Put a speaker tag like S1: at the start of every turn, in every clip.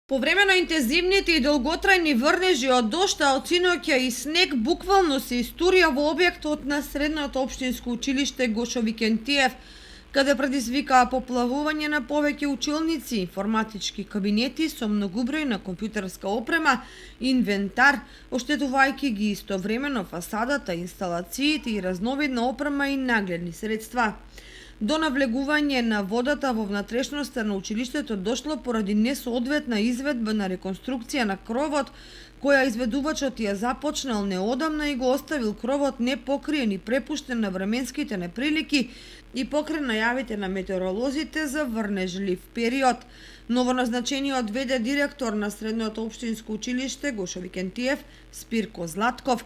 S1: По време на интензивните и долготрајни врнежи од дожд, а од синоќа и снег, буквално се истурија во објектот на Средното општинско училиште Гошо Викентиев, каде предизвикаа поплавување на повеќе училници, информатички кабинети со многубројна компјутерска опрема и инвентар, оштетувајќи ги истовремено фасадата, инсталациите и разновидна опрема и нагледни средства. До навлегување на водата во внатрешноста на училиштето дошло поради несоодветна изведба на реконструкција на кровот, која изведувачот ја започнал неодамна и го оставил кровот непокриен и препуштен на временските неприлики и покрај најавите на метеоролозите за врнежлив период. Новоназначениот ВД директор на Средното општинско училиште Гошо Викентиев, Спирко Златков,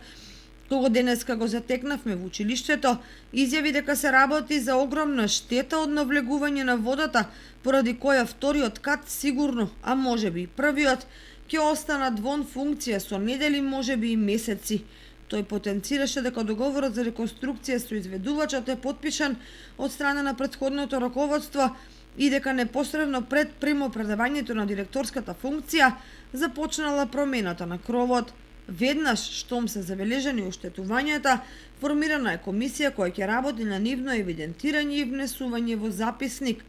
S1: кого денеска го затекнавме во училиштето, изјави дека се работи за огромна штета од навлегување на водата, поради која вториот кат сигурно, а можеби и првиот, ќе останат вон функција со недели, можеби и месеци. Тој потенцираше дека договорот за реконструкција со изведувачот е потпишан од страна на претходното раководство и дека непосредно пред примопредавањето на директорската функција започнала промената на кровот. Веднаш штом се забележани оштетувањата, формирана е комисија која ќе работи на нивно евидентирање и внесување во записник.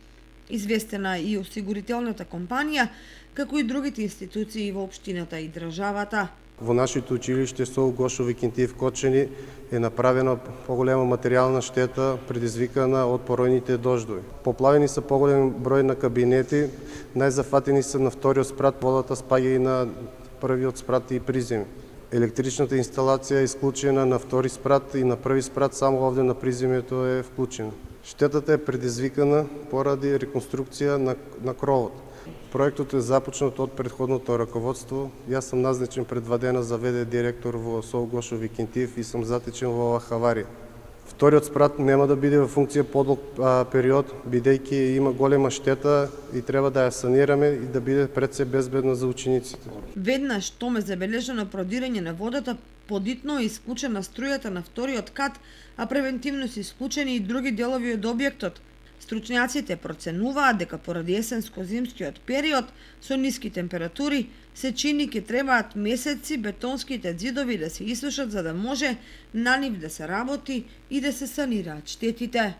S1: Известена и осигурителната компанија, како и другите институции во општината и државата.
S2: Во нашето училиште СОУ Гошо Викентиев Кочани е направена поголема материјална штета предизвикана од поројните дождови. Поплавени се поголем број на кабинети, најзафатени се на вториот спрат, водата спаѓа и на првиот спрат и приземи. Електричната инсталација е исклучена на втори спрат и на први спрат, само овде на приземјето е вклучена. Штетата е предизвикана поради реконструкција на кровот. Проектот е започнат од претходното раководство. Јас сум назначен пред 2 дена за ВД директор во СОУ Гошо Викентиев и сум затечен во оваа хаварија. Вториот спрат нема да биде во функција подолг период, бидејќи има голема штета и треба да ја санираме и да биде пред се безбедна за учениците.
S1: Веднаш штом е забележано продирање на водата, подитно е исклучена струјата на вториот кат, а превентивно се исклучени и други делови од објектот. Стручњаците проценуваат дека поради есенско-зимскиот период со ниски температури се чини ќе требаат месеци бетонските ѕидови да се исушат за да може на нив да се работи и да се санираат штетите.